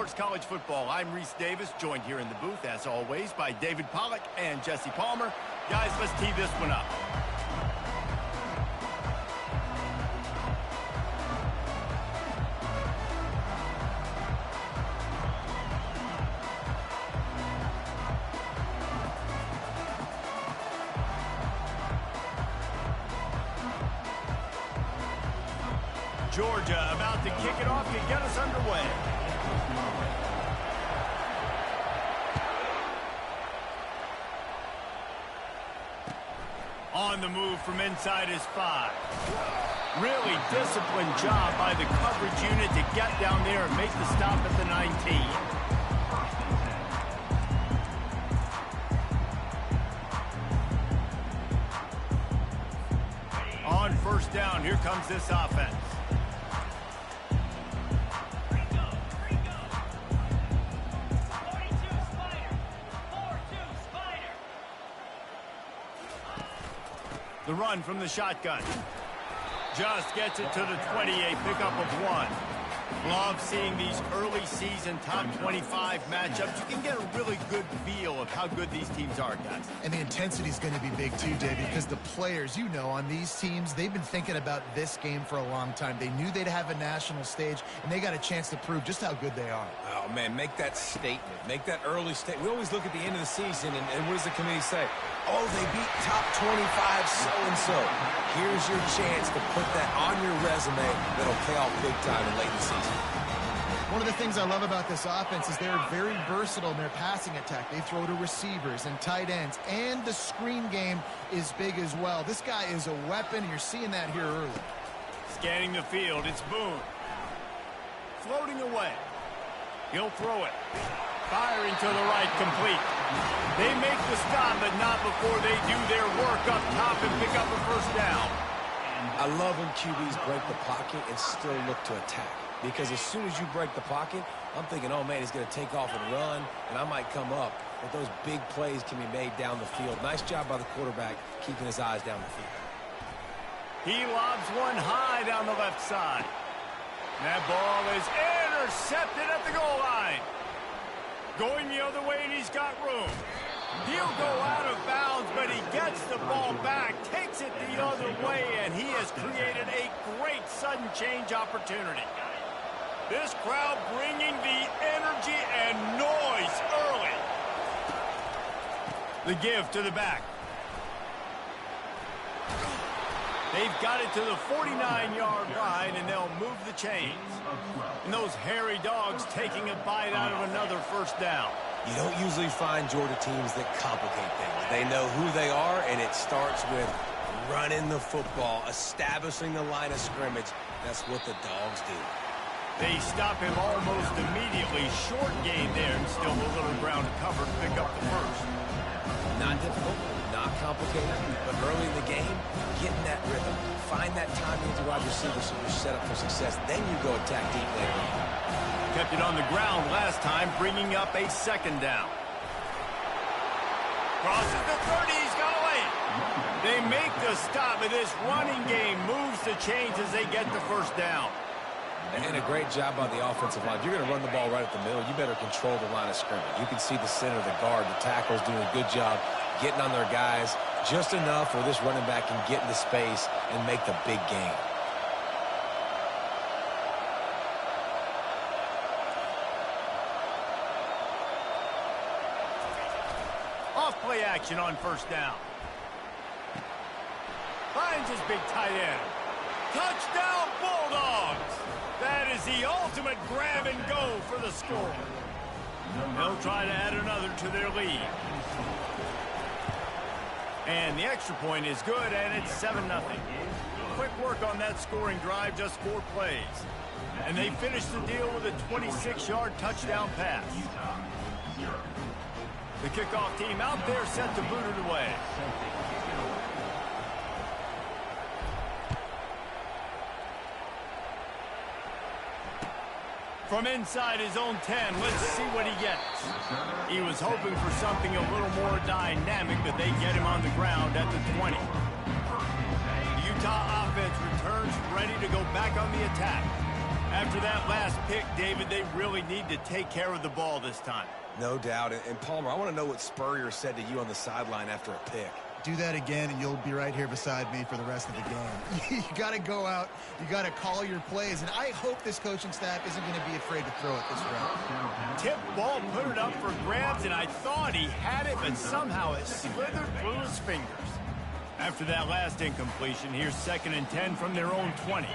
Sports College Football. I'm Reese Davis, joined here in the booth, as always, by David Pollack and Jesse Palmer. Guys, let's tee this one up. Georgia about to kick it off to get us underway. On the move from inside his 5. Really disciplined job by the coverage unit to get down there and make the stop at the 19. On first down, here comes this offense. The run from the shotgun. Just gets it to the 28, pickup of 1. Love seeing these early season top 25 matchups. You can get a really good feel of how good these teams are, guys. And the intensity is going to be big too, David, because the players, you know, on these teams, they've been thinking about this game for a long time. They knew they'd have a national stage, and they got a chance to prove just how good they are. Oh, man, make that statement. Make that early statement. We always look at the end of the season, and what does the committee say? Oh, they beat top 25 so-and-so. Here's your chance to put that on your resume that'll pay off big time in late in the season. One of the things I love about this offense is they're very versatile in their passing attack. They throw to receivers and tight ends, and the screen game is big as well. This guy is a weapon, and you're seeing that here early. Scanning the field, it's Boone. Floating away. He'll throw it. Firing to the right, complete. They make the stop, but not before they do their work up top and pick up a first down. I love when QBs break the pocket and still look to attack. Because as soon as you break the pocket, I'm thinking, oh, man, he's going to take off and run, and I might come up. But those big plays can be made down the field. Nice job by the quarterback keeping his eyes down the field. He lobs one high down the left side. That ball is intercepted at the goal line. Going the other way, and he's got room. He'll go out of bounds, but he gets the ball back, takes it the other way, and he has created a great sudden change opportunity. This crowd bringing the energy and noise early. The give to the back. They've got it to the 49-yard line, and they'll move the chains. And those hairy dogs taking a bite out of another first down. You don't usually find Georgia teams that complicate things. They know who they are, and it starts with running the football, establishing the line of scrimmage. That's what the dogs do. They stop him almost immediately. Short gain there, and still a little ground to cover to pick up the first. Not difficult, not complicated, but early in the game, getting that rhythm. Find that timing with the wide receiver so you're set up for success. Then you go attack deep later on. Kept it on the ground last time, bringing up a second down. Crosses the 30, he's got away. They make the stop, and this running game moves the chains as they get the first down. And a great job by the offensive line. If you're going to run the ball right at the middle, you better control the line of scrimmage. You can see the center, the guard, the tackles doing a good job getting on their guys just enough where this running back can get into space and make the big game. Off-play action on first down. Finds his big tight end. Touchdown, Bulldogs! That is the ultimate grab and go for the score. They'll try to add another to their lead. And the extra point is good, and it's 7-0. Quick work on that scoring drive, just 4 plays. And they finish the deal with a 26-yard touchdown pass. The kickoff team out there set to boot it away. From inside his own 10, let's see what he gets. He was hoping for something a little more dynamic, but they get him on the ground at the 20. The Utah offense returns ready to go back on the attack. After that last pick, David, they really need to take care of the ball this time. No doubt. And Palmer, I want to know what Spurrier said to you on the sideline after a pick. Do that again, and you'll be right here beside me for the rest of the game. You got to go out. You got to call your plays. And I hope this coaching staff isn't going to be afraid to throw it this round. Tip ball, put it up for grabs, and I thought he had it, but somehow it slithered through his fingers. After that last incompletion, here's 2nd and 10 from their own 20.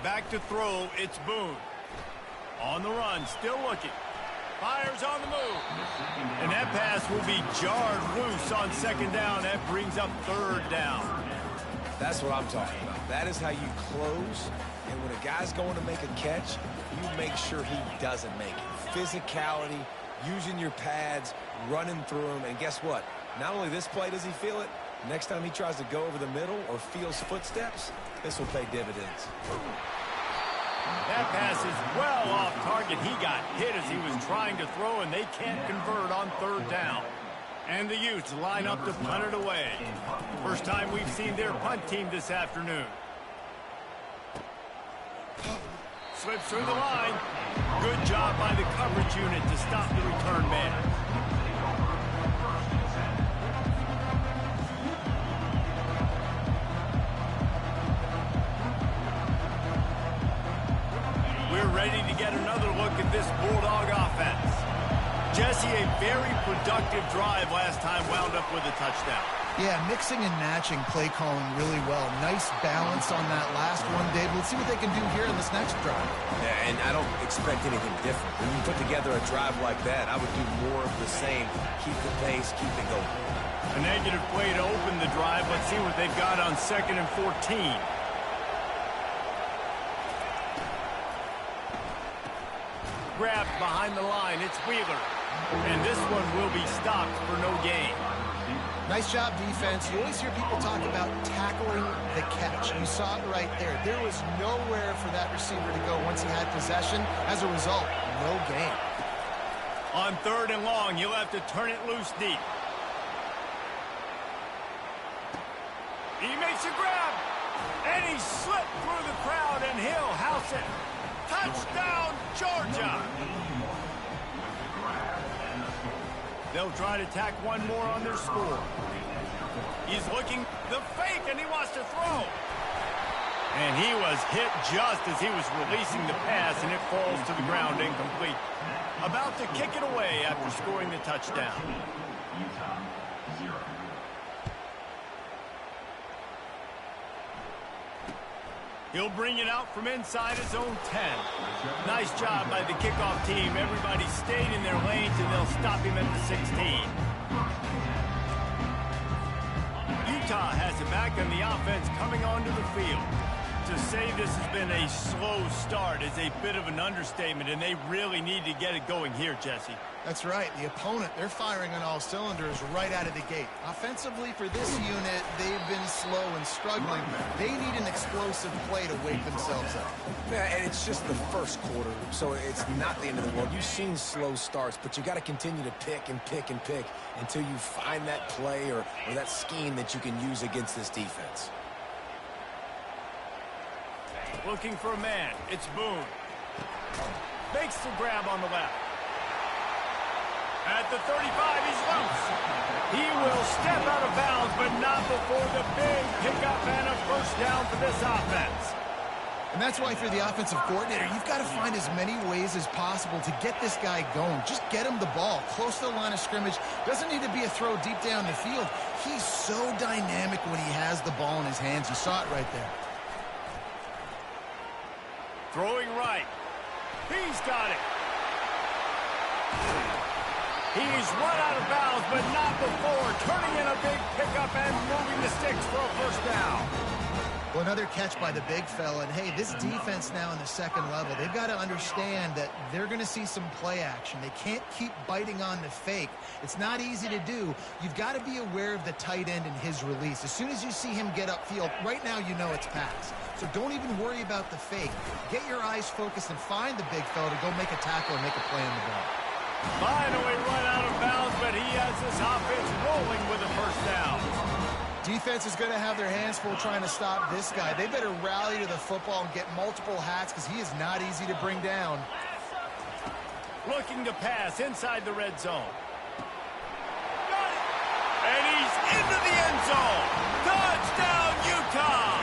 Back to throw, it's Boone. On the run, still looking. Fires on the move. And that pass will be jarred loose on 2nd down. That brings up 3rd down. That's what I'm talking about. That is how you close. And when a guy's going to make a catch, you make sure he doesn't make it. Physicality, using your pads, running through them. And guess what? Not only this play does he feel it, next time he tries to go over the middle or feels footsteps, this will pay dividends. That pass is well off target. He got hit as he was trying to throw, and they can't convert on 3rd down. And the Utes line up to punt it away. First time we've seen their punt team this afternoon. Slips through the line. Good job by the coverage unit to stop the return man. We're ready to get another look at this Bulldog offense. Jesse, a very productive drive last time wound up with a touchdown. Yeah, mixing and matching play calling really well. Nice balance on that last one, Dave. Let's see what they can do here in this next drive. Yeah, and I don't expect anything different. When you put together a drive like that, I would do more of the same. Keep the pace, keep it going. A negative play to open the drive. Let's see what they've got on 2nd and 14. Grabbed behind the line. It's Wheeler. And this one will be stopped for no gain. Nice job, defense. You always hear people talk about tackling the catch. You saw it right there. There was nowhere for that receiver to go once he had possession. As a result, no gain. On 3rd and long, you'll have to turn it loose deep. He makes a grab. And he slipped through the crowd, and he'll house it. Touchdown, Georgia! They'll try to tack one more on their score. He's looking the fake, and he wants to throw. And he was hit just as he was releasing the pass, and it falls to the ground incomplete. About to kick it away after scoring the touchdown. He'll bring it out from inside his own 10. Nice job by the kickoff team. Everybody stayed in their lanes, and they'll stop him at the 16. Utah has it back, and the offense coming onto the field. To say this has been a slow start is a bit of an understatement, and they really need to get it going here, Jesse. That's right. The opponent, they're firing on all cylinders right out of the gate. Offensively, for this unit, they've been slow and struggling. They need an explosive play to wake themselves up. Yeah, and it's just the first quarter, so it's not the end of the world. You've seen slow starts, but you got to continue to pick and pick and pick until you find that play or that scheme that you can use against this defense. Looking for a man. It's Boone. Makes the grab on the left. At the 35, he's loose. He will step out of bounds, but not before the big pickup and a first down for this offense. And that's why, for the offensive coordinator, you've got to find as many ways as possible to get this guy going. Just get him the ball close to the line of scrimmage. Doesn't need to be a throw deep down the field. He's so dynamic when he has the ball in his hands. You saw it right there. Throwing right. He's got it. He's run out of bounds, but not before. Turning in a big pickup and moving the sticks for a first down. Well, another catch by the big fella. And, hey, this defense now in the second level, they've got to understand that they're going to see some play action. They can't keep biting on the fake. It's not easy to do. You've got to be aware of the tight end and his release. As soon as you see him get upfield, right now you know it's pass. So don't even worry about the fake. Get your eyes focused and find the big fella to go make a tackle and make a play on the ball. Finally run out of bounds, but he has this offense rolling with a first down. Defense is going to have their hands full trying to stop this guy. They better rally to the football and get multiple hats because he is not easy to bring down. Looking to pass inside the red zone. Got it. And he's into the end zone. Touchdown, Utah!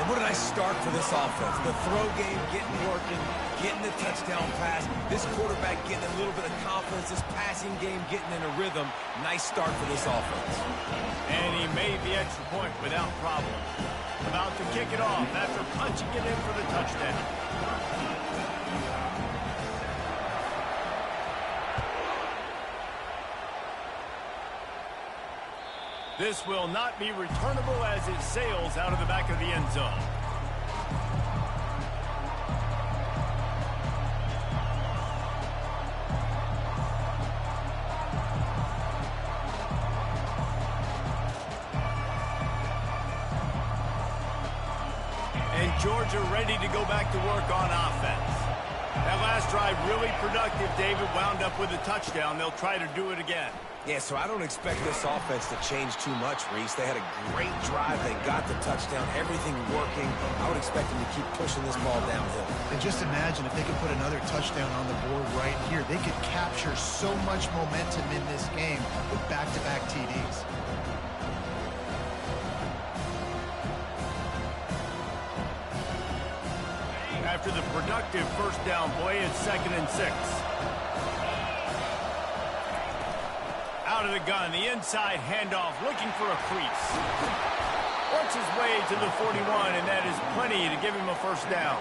And what a nice start for this offense. The throw game getting working, getting the touchdown pass. This quarterback getting a little bit of confidence. This passing game getting in a rhythm. Nice start for this offense. And he made the extra point without problem. About to kick it off after punching it in for the touchdown. This will not be returnable as it sails out of the back of the end zone. And Georgia ready to go back to work on offense. That last drive really productive. David wound up with a touchdown. They'll try to do it again. Yeah, so I don't expect this offense to change too much, Reese. They had a great drive. They got the touchdown. Everything working. I would expect them to keep pushing this ball downhill. And just imagine if they could put another touchdown on the board right here. They could capture so much momentum in this game with back-to-back TDs. After the productive first down play, it's 2nd and 6. Out of the gun, the inside handoff, looking for a crease. Works his way to the 41, and that is plenty to give him a first down.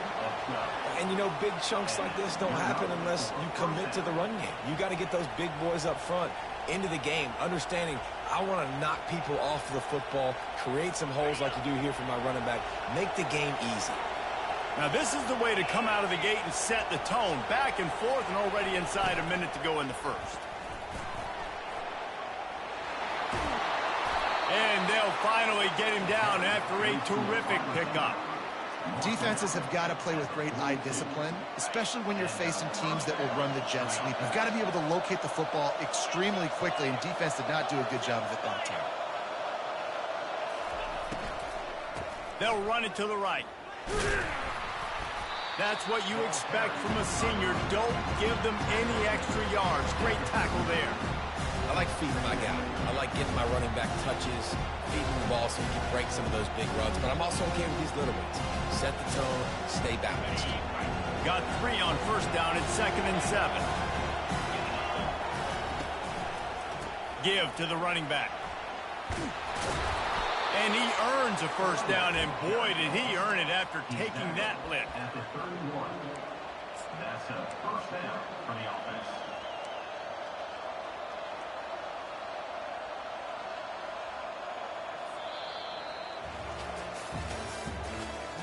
And, you know, big chunks like this don't happen unless you commit to the run game. You got to get those big boys up front into the game, understanding I want to knock people off the football, create some holes like you do here for my running back, make the game easy. Now, this is the way to come out of the gate and set the tone. Back and forth and already inside a minute to go in the first. And they'll finally get him down after a terrific pickup. Defenses have got to play with great eye discipline, especially when you're facing teams that will run the jet sweep. You've got to be able to locate the football extremely quickly, and defense did not do a good job of it that time. They'll run it to the right. That's what you expect from a senior. Don't give them any extra yards. Great tackle there. I like feeding my guy. I like getting my running back touches, feeding the ball so he can break some of those big runs. But I'm also okay with these little ones. Set the tone, stay balanced. Got 3 on first down. It's 2nd and 7. Give to the running back. And he earns a first down, and boy, did he earn it after taking that lick. At the 31. That's a first down for the offense.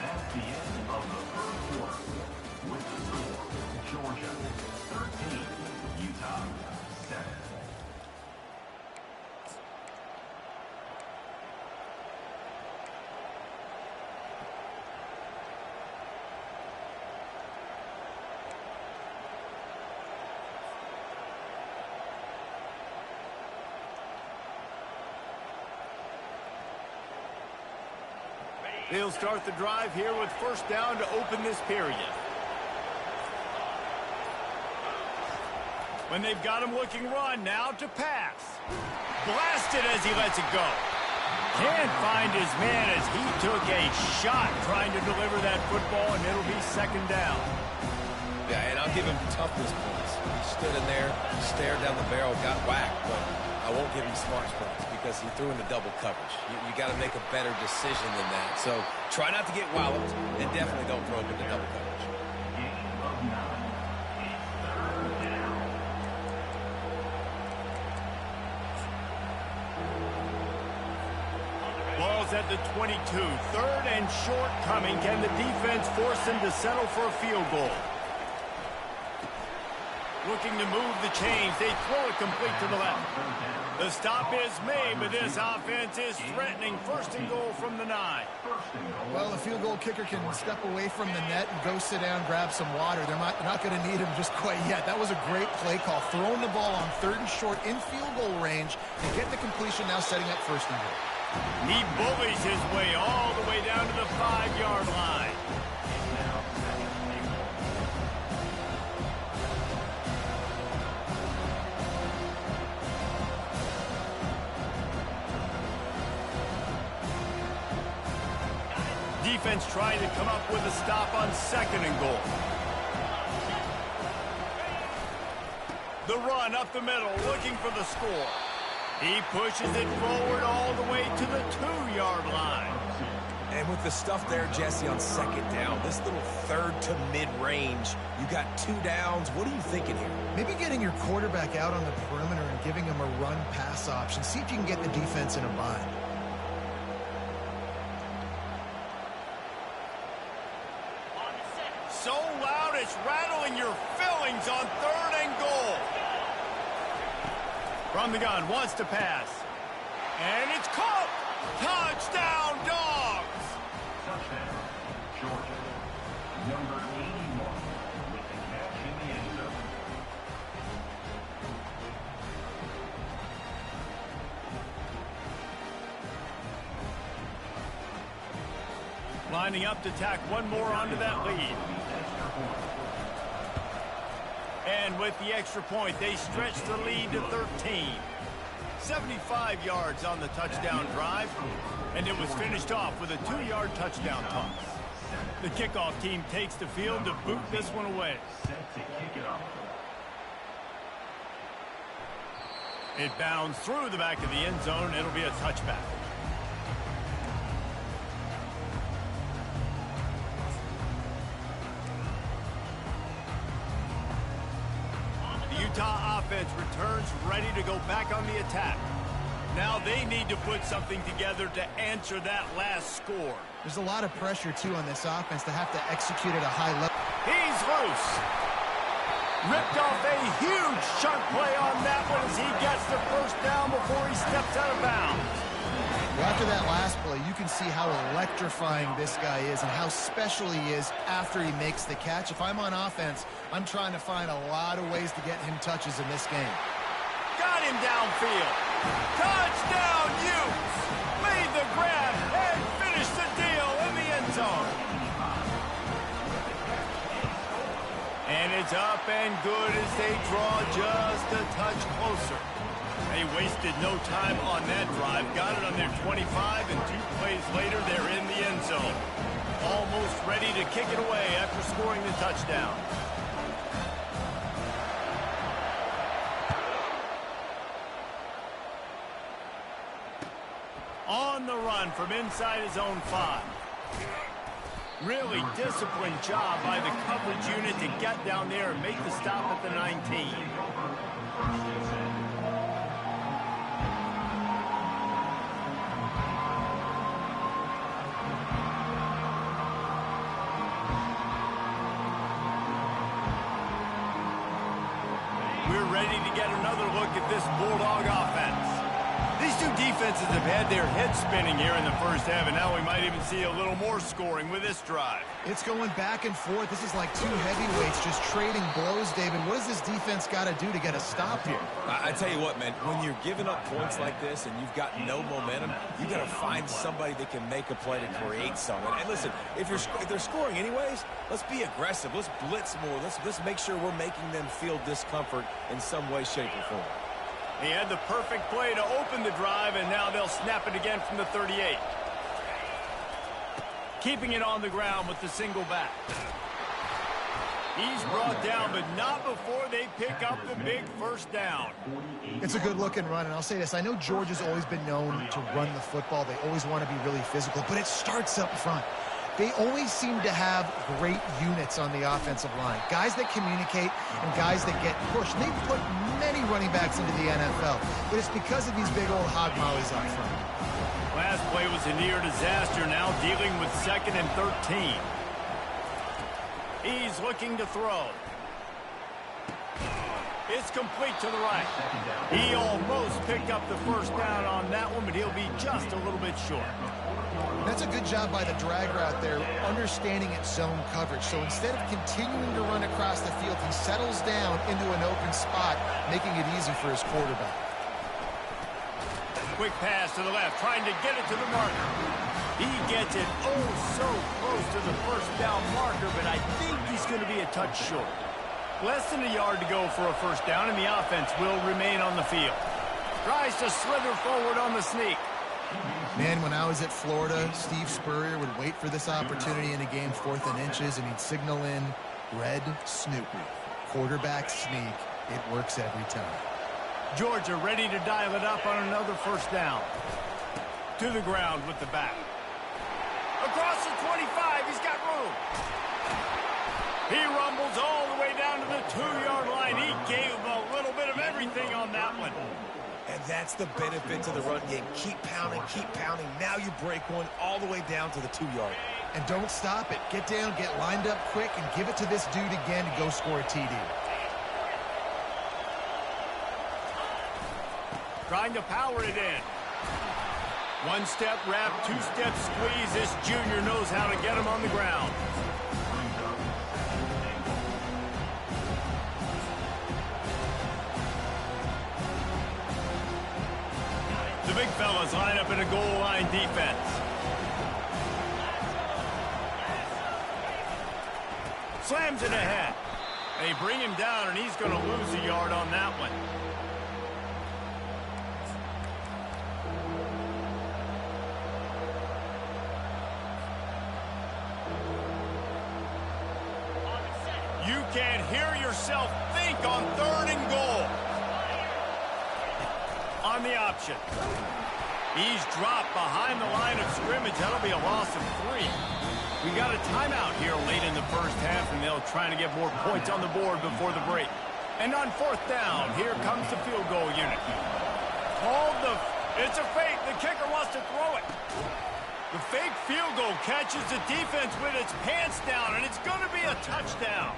That's the end of the third quarter. With the score, Georgia 13, Utah 7. They'll start the drive here with first down to open this period. When they've got him looking run, now to pass. Blasted as he lets it go. Can't find his man as he took a shot trying to deliver that football, and it'll be 2nd down. Yeah, and I'll give him toughness points. He stood in there, stared down the barrel, got whacked, but I won't give him smarts points because he threw into double coverage. You got to make a better decision than that. So try not to get walloped, and definitely don't throw him into double coverage. Game of 9. It's 3rd down. Ball's at the 22. 3rd and short coming. Can the defense force them to settle for a field goal? Looking to move the chains. They throw it complete to the left. The stop is made, but this offense is threatening 1st and goal from the 9. Well, the field goal kicker can step away from the net and go sit down, grab some water. They're not going to need him just quite yet. That was a great play call. Throwing the ball on 3rd and short in field goal range and get the completion, now setting up 1st and goal. He bullies his way all the way down to the 5-yard line. Defense trying to come up with a stop on 2nd and goal. The run up the middle, looking for the score. He pushes it forward all the way to the 2-yard line. And with the stuff there, Jesse, on 2nd down, this little 3rd to mid-range, you got 2 downs. What are you thinking here? Maybe getting your quarterback out on the perimeter and giving him a run-pass option. See if you can get the defense in a bind. So loud it's rattling your fillings on 3rd and goal. From the gun, wants to pass. And it's caught! Touchdown, Dogs! Touchdown, Georgia. Number 81 with the catch in the end zone. Lining up to tack one more onto that lead. And with the extra point, they stretch the lead to 13. 75 yards on the touchdown drive, and it was finished off with a 2-yard touchdown toss. The kickoff team takes the field to boot this one away. Set to kick it off. It bounds through the back of the end zone. It'll be a touchback. Utah offense returns ready to go back on the attack. Now they need to put something together to answer that last score. There's a lot of pressure, too, on this offense to have to execute at a high level. He's loose. Ripped off a huge chunk play on that one as he gets the 1st down before he steps out of bounds. Well, after that last play, you can see how electrifying this guy is and how special he is after he makes the catch. If I'm on offense, I'm trying to find a lot of ways to get him touches in this game. Got him downfield. Touchdown, Utes! Made the grab and finished the deal in the end zone. And it's up and good as they draw just a touch closer. They wasted no time on that drive. Got it on their 25, and 2 plays later, they're in the end zone. Almost ready to kick it away after scoring the touchdown. On the run from inside his own 5. Really disciplined job by the coverage unit to get down there and make the stop at the 19. We're ready to get another look at this Bulldog offense. These two defenses have had their heads spinning here in the 1st half, and now we might even see a little more scoring with this drive. It's going back and forth. This is like 2 heavyweights just trading blows, David. What does this defense got to do to get a stop here? I tell you what, man, when you're giving up points like this and you've got no momentum, you got to find somebody that can make a play to create something. And listen, if they're scoring anyways, let's be aggressive. Let's blitz more. Let's make sure we're making them feel discomfort in some way, shape, or form. He had the perfect play to open the drive, and now they'll snap it again from the 38. Keeping it on the ground with the single back. He's brought down, but not before they pick up the big 1st down. It's a good-looking run, and I'll say this. I know Georgia's always been known to run the football. They always want to be really physical, but it starts up front. They always seem to have great units on the offensive line. Guys that communicate and guys that get pushed. They've put many running backs into the NFL, but it's because of these big old hog mollies up front. Last play was a near disaster, now dealing with 2nd and 13. He's looking to throw. It's complete to the right. He almost picked pick up the first down on that one, but he'll be just a little bit short. That's a good job by the drag route there, understanding its zone coverage. So instead of continuing to run across the field, he settles down into an open spot, making it easy for his quarterback. Quick pass to the left, trying to get it to the marker. He gets it oh so close to the first down marker, but I think he's going to be a touch short. Less than a yard to go for a first down, and the offense will remain on the field. Tries to slither forward on the sneak. Man, when I was at Florida, Steve Spurrier would wait for this opportunity in a game 4th and inches, and he'd signal in Red Snoopy. Quarterback sneak. It works every time. Georgia ready to dial it up on another first down. To the ground with the back. Across the 25, he's got room. He rumbles all the way down to the 2-yard line. He gave a little bit of everything on that one. And that's the benefit to the run game. Keep pounding, keep pounding. Now you break one all the way down to the 2-yard. And don't stop it. Get down, get lined up quick, and give it to this dude again and go score a TD. Trying to power it in. One-step wrap, two-step squeeze. This junior knows how to get him on the ground. The big fellas line up in a goal line defense. Slams it ahead. They bring him down, and he's going to lose a yard on that one. You can't hear yourself think on 3rd and goal. On the option. He's dropped behind the line of scrimmage. That'll be a loss of 3. We got a timeout here late in the first half, and they'll try to get more points on the board before the break. And on 4th down, here comes the field goal unit. It's a fake. The kicker wants to throw it. The fake field goal catches the defense with its pants down, and it's going to be a touchdown.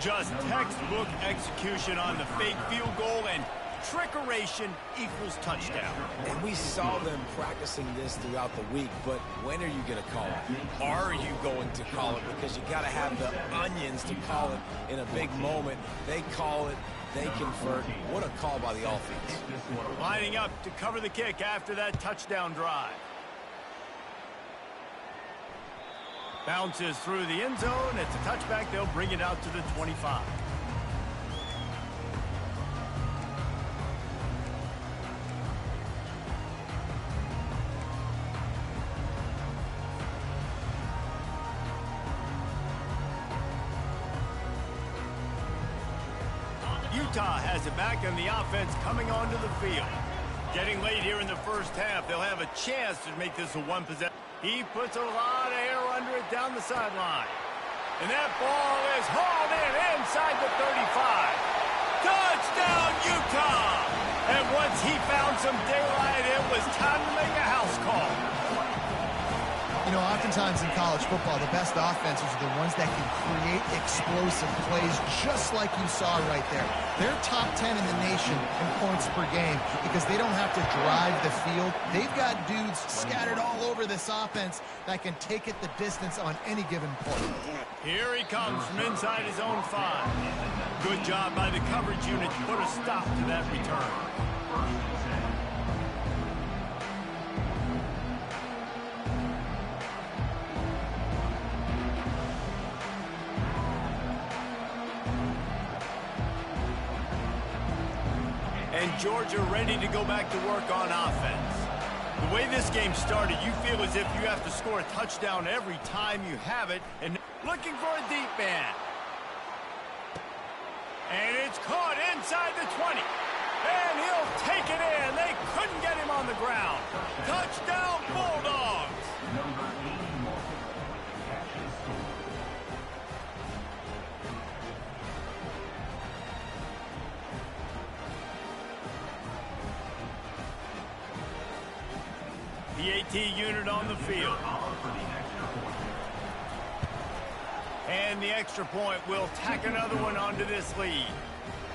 Just textbook execution on the fake field goal, and trickeration equals touchdown. And we saw them practicing this throughout the week, but when are you going to call it? Are you going to call it? Because you got to have the onions to call it in a big moment. They call it. They convert. What a call by the offense. Lining up to cover the kick after that touchdown drive. Bounces through the end zone. It's a touchback. They'll bring it out to the 25. Utah has it back, and the offense coming onto the field. Getting late here in the first half. They'll have a chance to make this a one possession. He puts a lot of air under it down the sideline. And that ball is hauled in inside the 35. Touchdown, Utah! And once he found some daylight, it was time to make a house call. You know, oftentimes in college football, the best offenses are the ones that can create explosive plays just like you saw right there. They're top 10 in the nation in points per game because they don't have to drive the field. They've got dudes scattered all over this offense that can take it the distance on any given play. Here he comes from inside his own 5. Good job by the coverage unit to put a stop to that return. And Georgia ready to go back to work on offense. The way this game started, you feel as if you have to score a touchdown every time you have it, and looking for a deep man. And it's caught inside the 20. And he'll take it in. They couldn't get him on the ground. Touchdown, Bulldogs. The AT unit on the field. And the extra point will tack another one onto this lead.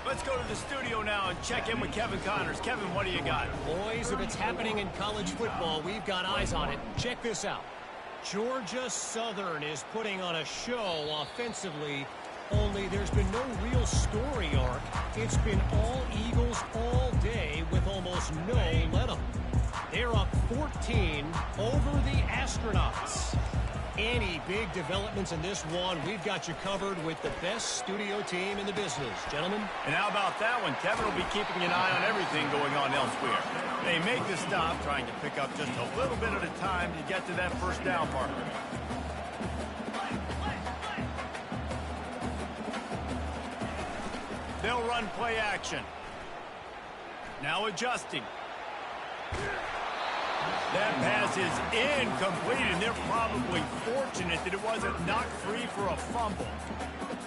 Let's go to the studio now and check in with Kevin Connors. Kevin, what do you got? Boys, if it's happening in college football, we've got eyes on it. Check this out. Georgia Southern is putting on a show offensively, only there's been no real story arc. It's been all Eagles all day with almost no let-up. They're up 14 over the Astronauts. Any big developments in this one, we've got you covered with the best studio team in the business, gentlemen. And how about that one? Kevin will be keeping an eye on everything going on elsewhere. They make the stop, trying to pick up just a little bit at a time to get to that first down marker. They'll run play action. Now adjusting. That pass is incomplete, and they're probably fortunate that it wasn't knocked free for a fumble.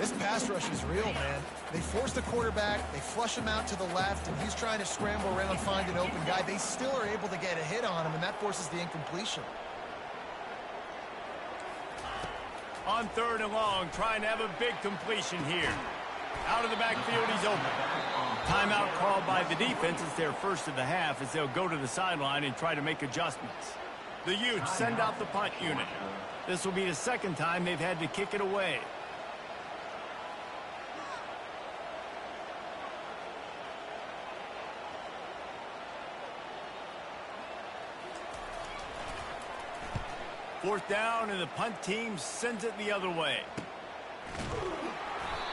This pass rush is real, man. They force the quarterback, they flush him out to the left, and he's trying to scramble around, find an open guy. They still are able to get a hit on him, and that forces the incompletion. On 3rd and long, trying to have a big completion here. Out of the backfield, he's open. Timeout called by the defense. It's their first of the half as they'll go to the sideline and try to make adjustments. The Utes send out the punt unit. This will be the second time they've had to kick it away. Fourth down, and the punt team sends it the other way.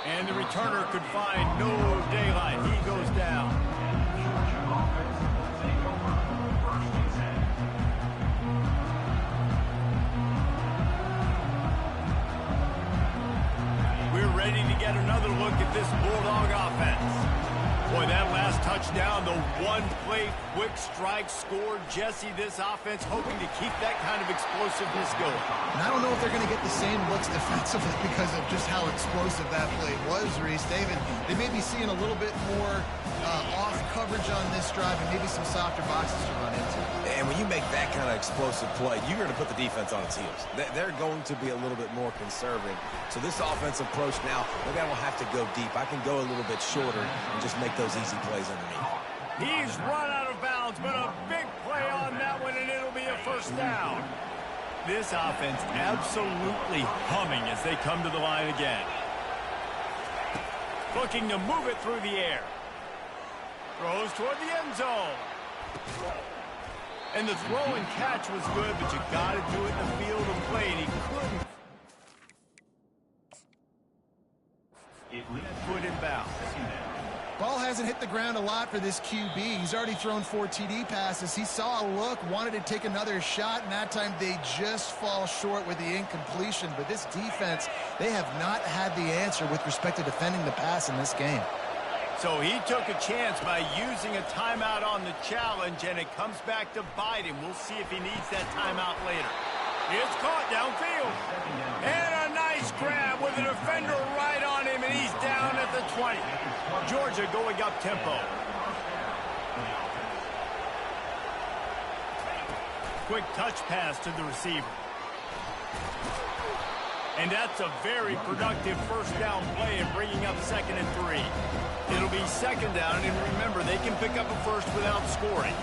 And the returner could find no daylight. He goes down. Georgia offense will take over 1st and 10. We're ready to get another look at this Bulldog offense. Boy, that last touchdown, the one-play quick strike scored. Jesse, this offense hoping to keep that kind of explosiveness going. And I don't know if they're going to get the same looks defensively because of just how explosive that play was, Reese. David, they may be seeing a little bit more off coverage on this drive and maybe some softer boxes to run into. And when you make that kind of explosive play, you're going to put the defense on its heels. They're going to be a little bit more conservative. So this offensive approach now, maybe I don't have to go deep. I can go a little bit shorter and just make those easy plays underneath. He's run out of bounds, but a big play on that one, and it'll be a first down. This offense absolutely humming as they come to the line again. Looking to move it through the air. Throws toward the end zone. And the throw and catch was good, but you got to do it in the field of play, and he couldn't. Put him bounds. Ball hasn't hit the ground a lot for this QB. He's already thrown 4 TD passes. He saw a look, wanted to take another shot, and that time they just fall short with the incompletion. But this defense, they have not had the answer with respect to defending the pass in this game. So he took a chance by using a timeout on the challenge, and it comes back to bite him. We'll see if he needs that timeout later. It's caught downfield. And a nice grab with a defender right on him, and he's down at the 20. Georgia going up tempo. Quick touch pass to the receiver. And that's a very productive first down play in bringing up 2nd and 3. It'll be 2nd down, and remember, they can pick up a first without scoring.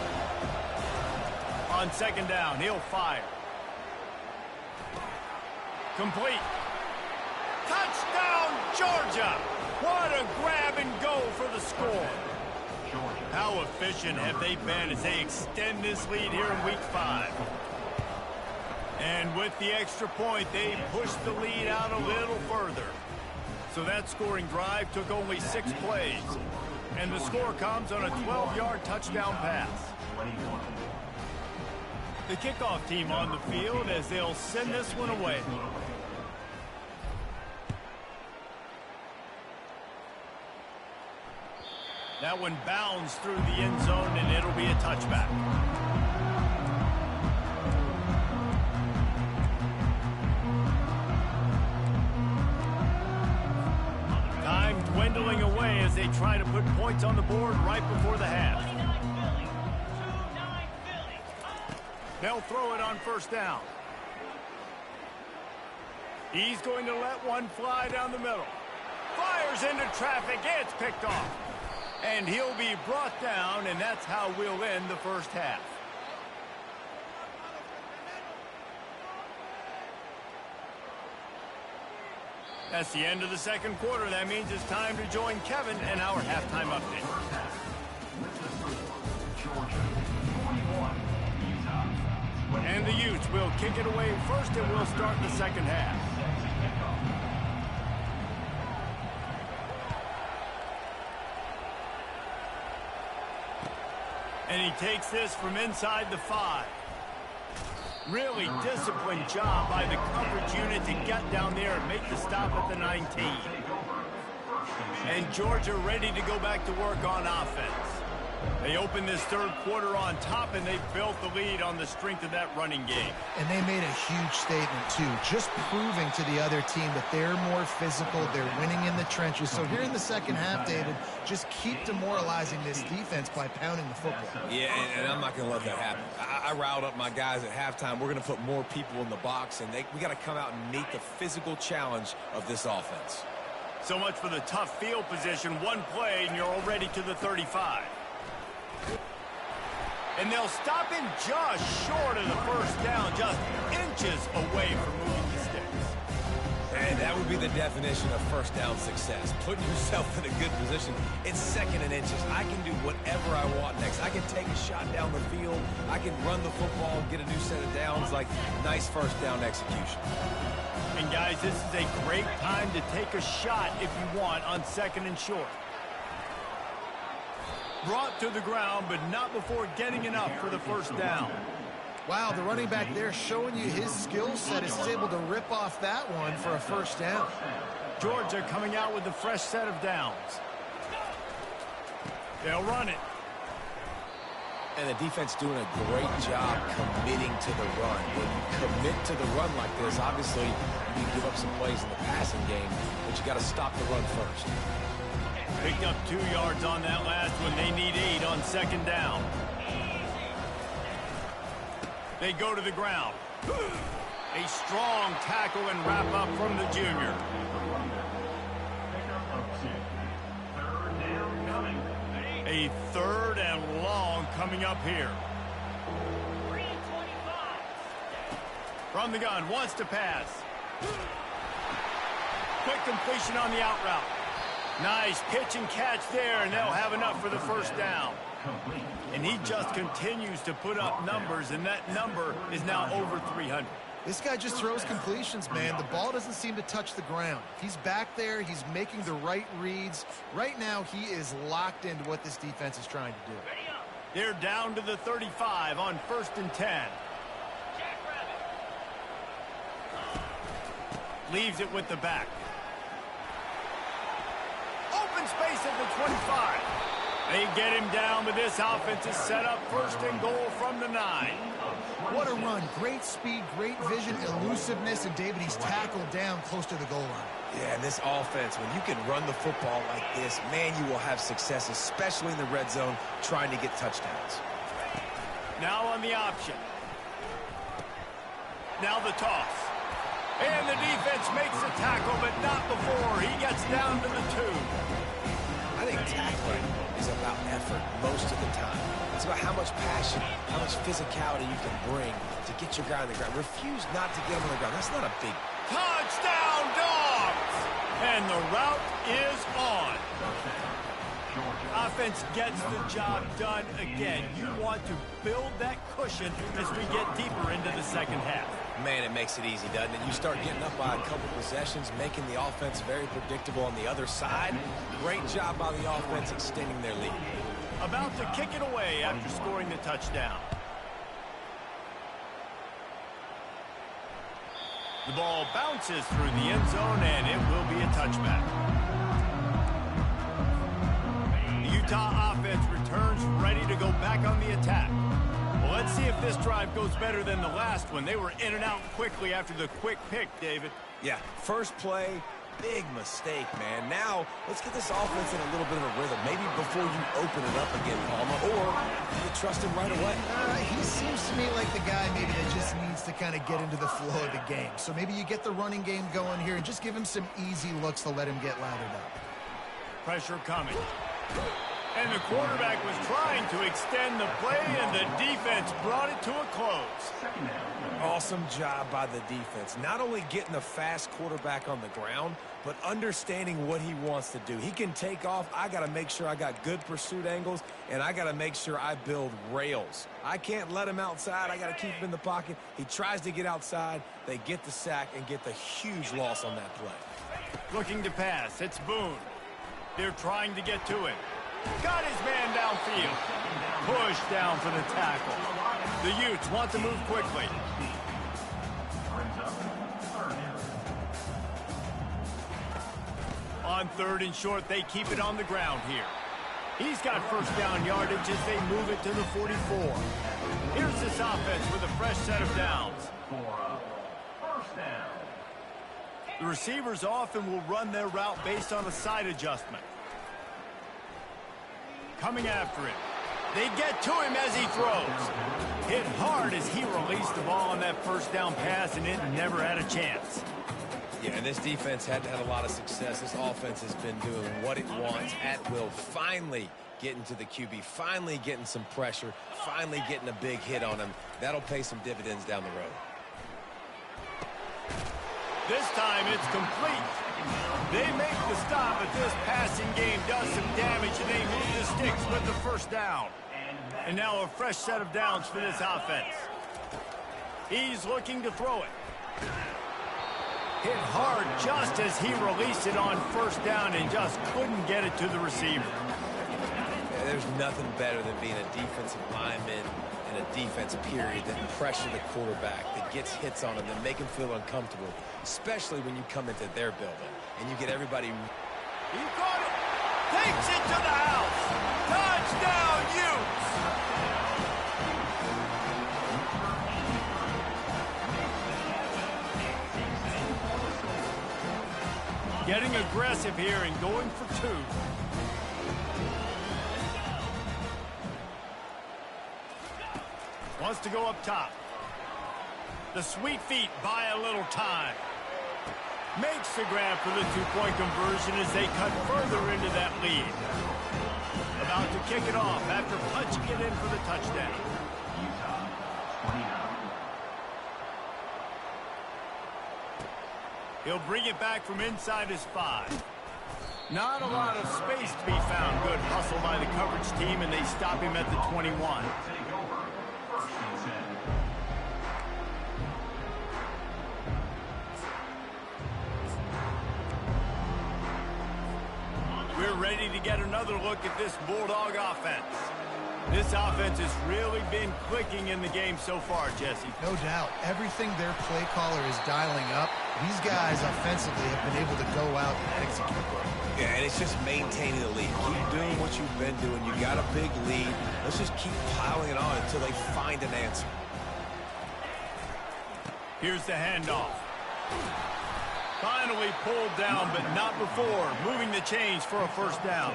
On 2nd down, he'll fire. Complete. Touchdown, Georgia! What a grab and go for the score. How efficient have they been as they extend this lead here in Week 5? And with the extra point, they pushed the lead out a little further. So that scoring drive took only 6 plays. And the score comes on a 12-yard touchdown pass. The kickoff team on the field as they'll send this one away. That one bounds through the end zone, and it'll be a touchback. Time dwindling away as they try to put points on the board right before the half. They'll throw it on first down. He's going to let one fly down the middle. Fires into traffic. It's picked off. And he'll be brought down, and that's how we'll end the first half. That's the end of the second quarter. That means it's time to join Kevin and our halftime update. And the Utes will kick it away first, and we'll start the second half. And he takes this from inside the 5. Really disciplined job by the coverage unit to get down there and make the stop at the 19. And Georgia ready to go back to work on offense. They opened this third quarter on top, and they built the lead on the strength of that running game. And they made a huge statement, too, just proving to the other team that they're more physical, they're winning in the trenches. So here in the second half, David, just keep demoralizing this defense by pounding the football. Yeah, and I'm not going to let that happen. I riled up my guys at halftime. We're going to put more people in the box, and we got to come out and meet the physical challenge of this offense. So much for the tough field position. One play, and you're already to the 35. And they'll stop him just short of the first down, just inches away from moving the sticks. And that would be the definition of first down success. Putting yourself in a good position. It's second and inches. I can do whatever I want next. I can take a shot down the field. I can run the football, get a new set of downs. Like, nice first down execution. And, guys, this is a great time to take a shot if you want on second and short. Brought to the ground, but not before getting enough for the first down. Wow, the running back there showing you his skill set is able to rip off that one for a first down. Georgia coming out with a fresh set of downs. They'll run it. And the defense doing a great job committing to the run. When you commit to the run like this, obviously you can give up some plays in the passing game, but you got to stop the run first. Picked up 2 yards on that last one. They need 8 on second down. They go to the ground. A strong tackle and wrap up from the junior. A third and long coming up here. From the gun, wants to pass. Quick completion on the out route. Nice pitch and catch there, and they'll have enough for the first down. And he just continues to put up numbers, and that number is now over 300. This guy just throws completions, man. The ball doesn't seem to touch the ground. He's back there. He's making the right reads. Right now, he is locked into what this defense is trying to do. They're down to the 35 on 1st and 10. Leaves it with the back. Open space at the 25. They get him down, but this offense is set up 1st and goal from the 9. What a run. Great speed, great vision, elusiveness, and David, he's tackled down close to the goal line. Yeah, and this offense, when you can run the football like this, man, you will have success, especially in the red zone, trying to get touchdowns. Now on the option. Now the toss. And the defense makes the tackle, but not before he gets down to the 2. I think tackling is about effort most of the time. It's about how much passion, how much physicality you can bring to get your guy on the ground. Refuse not to get him on the ground. That's not a big... Touchdown, Dogs! And the route is on. Offense gets the job done again. You want to build that cushion as we get deeper into the second half. Man, it makes it easy, doesn't it? You start getting up by a couple possessions, making the offense very predictable on the other side. Great job by the offense extending their lead. About to kick it away after scoring the touchdown. The ball bounces through the end zone, and it will be a touchback. The Utah offense returns ready to go back on the attack. Well, let's see if this drive goes better than the last one. They were in and out quickly after the quick pick, David. Yeah, first play, big mistake, man. Now, let's get this offense in a little bit of a rhythm. Maybe before you open it up again, Palmer, or you trust him right away. He seems to me like the guy maybe that just needs to kind of get into the flow of the game. So maybe you get the running game going here and just give him some easy looks to let him get lathered up. Pressure coming. And the quarterback was trying to extend the play, and the defense brought it to a close. Awesome job by the defense. Not only getting the fast quarterback on the ground, but understanding what he wants to do. He can take off. I got to make sure I got good pursuit angles, and I got to make sure I build rails. I can't let him outside. I got to keep him in the pocket. He tries to get outside. They get the sack and get the huge loss on that play. Looking to pass. It's Boone. They're trying to get to him. Got his man downfield. Pushed down for the tackle. The Utes want to move quickly. On 3rd and short, they keep it on the ground here. He's got first down yardage as they move it to the 44. Here's this offense with a fresh set of downs. The receivers often will run their route based on a side adjustment. Coming after him. They get to him as he throws. Hit hard as he released the ball on that first down pass, and it never had a chance. Yeah, and this defense had a lot of success. This offense has been doing what it wants at will. Finally getting to the QB, finally getting some pressure, finally getting a big hit on him. That'll pay some dividends down the road. This time it's complete. They make the stop, but this passing game does some damage, and they move the sticks with the first down. And now a fresh set of downs for this offense. He's looking to throw it. Hit hard just as he released it on first down and just couldn't get it to the receiver. Yeah, there's nothing better than being a defensive lineman and a defense period that pressure the quarterback, that gets hits on him, that make him feel uncomfortable, especially when you come into their building and you get everybody. He caught it. Takes it to the house. Touchdown, Utes. Getting aggressive here and going for 2. Wants to go up top. The sweet feet buy a little time. Makes the grab for the 2-point conversion as they cut further into that lead. About to kick it off after punching it in for the touchdown. He'll bring it back from inside his 5. Not a lot of space to be found. Good hustle by the coverage team, and they stop him at the 21. We're ready to get another look at this Bulldog offense. This offense has really been clicking in the game so far, Jesse. No doubt. Everything their play caller is dialing up, these guys offensively have been able to go out and execute. Yeah, and it's just maintaining the lead. Keep doing what you've been doing. You got a big lead. Let's just keep piling it on until they find an answer. Here's the handoff. Finally pulled down, but not before. Moving the chains for a first down.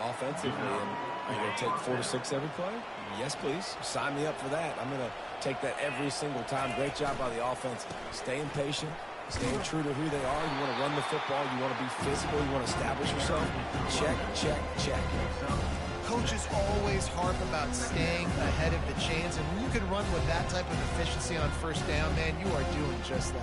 Offensively, are you going to take 4 to 6 every play? Yes, please. Sign me up for that. I'm going to take that every single time. Great job by the offense. Staying patient, staying true to who they are. You want to run the football. You want to be physical. You want to establish yourself. Check, check, check. Coaches always harp about staying ahead of the chains, and when you can run with that type of efficiency on first down, man, you are doing just that.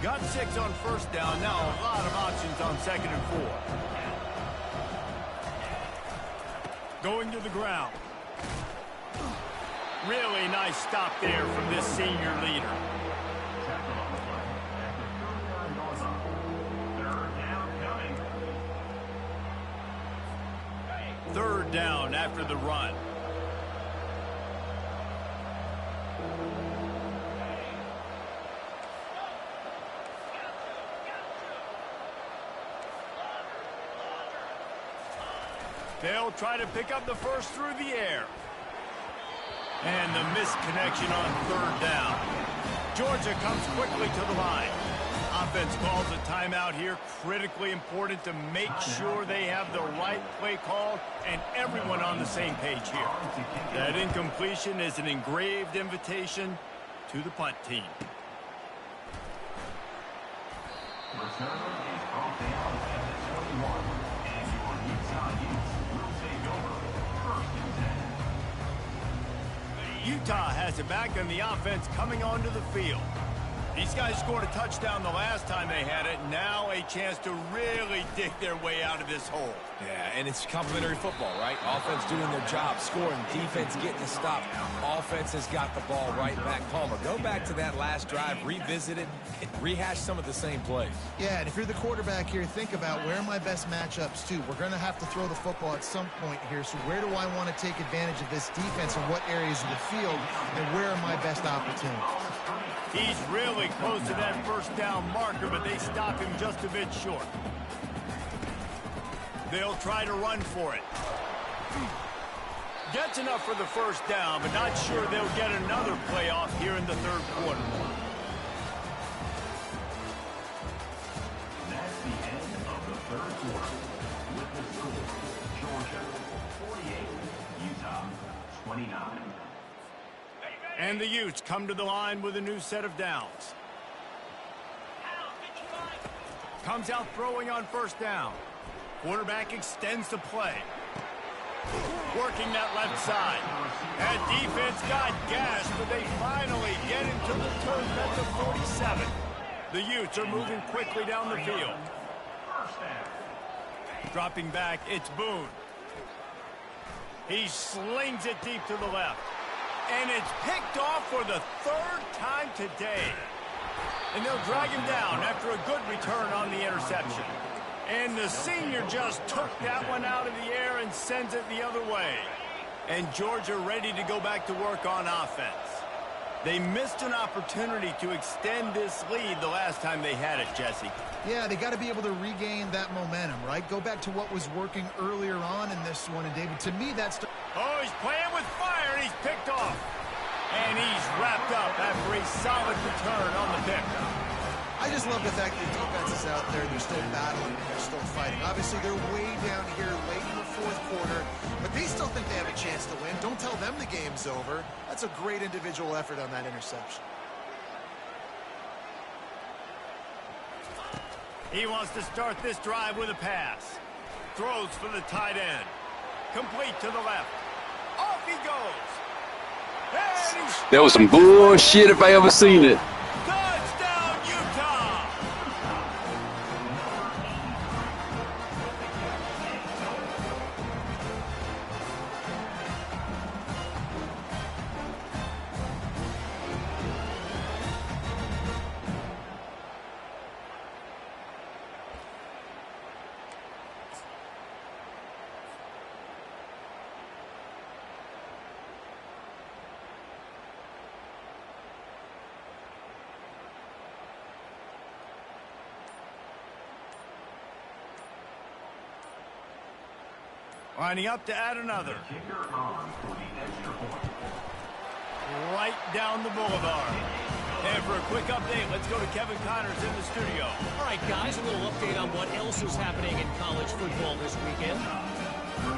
Got 6 on first down. Now a lot of options on 2nd and 4. Going to the ground. Really nice stop there from this senior leader. Third down after the run. They'll try to pick up the first through the air. And the misconnection on 3rd down. Georgia comes quickly to the line. Offense calls a timeout here. Critically important to make sure they have the right play called and everyone on the same page here. That incompletion is an engraved invitation to the punt team. Return is brought down at the 21, and your Utah Utes will take over first and 10. Utah has it back on the offense coming onto the field. These guys scored a touchdown the last time they had it. Now a chance to really dig their way out of this hole. Yeah, and it's complimentary football, right? Offense doing their job, scoring, defense getting a stop. Offense has got the ball right back. Palmer, go back to that last drive, revisit it, rehash some of the same plays. Yeah, and if you're the quarterback here, think about where are my best matchups too. We're going to have to throw the football at some point here, so where do I want to take advantage of this defense and what areas of the field, and where are my best opportunities? He's really close to that first down marker, but they stop him just a bit short. They'll try to run for it. Gets enough for the first down, but not sure they'll get another play off here in the third quarter. That's the end of the third quarter. With the score, Georgia 48, Utah 29. And the Utes come to the line with a new set of downs. Comes out throwing on first down. Quarterback extends the play. Working that left side. That defense got gashed, but they finally get into the turf at the 47. The Utes are moving quickly down the field. Dropping back, it's Boone. He slings it deep to the left. And it's picked off for the third time today. And they'll drag him down after a good return on the interception. And the senior just took that one out of the air and sends it the other way. And Georgia ready to go back to work on offense. They missed an opportunity to extend this lead the last time they had it, Jesse. Yeah, they got to be able to regain that momentum, right? Go back to what was working earlier on in this one. And, David, to me, that's... Oh, he's playing with fire, and he's picked off. And he's wrapped up after a solid return on the pick. I just love the fact that the defense is out there. They're still battling and they're still fighting. Obviously, they're way down here late in the fourth quarter, but they still think they have a chance to win. Don't tell them the game's over. That's a great individual effort on that interception. He wants to start this drive with a pass. Throws for the tight end. Complete to the left. Off he goes. That was some bullshit if I ever seen it. Touchdown, Utah! Lining up to add another. Kicker on for the extra point. Right down the boulevard. And for a quick update, let's go to Kevin Connors in the studio. All right, guys, a little update on what else is happening in college football this weekend.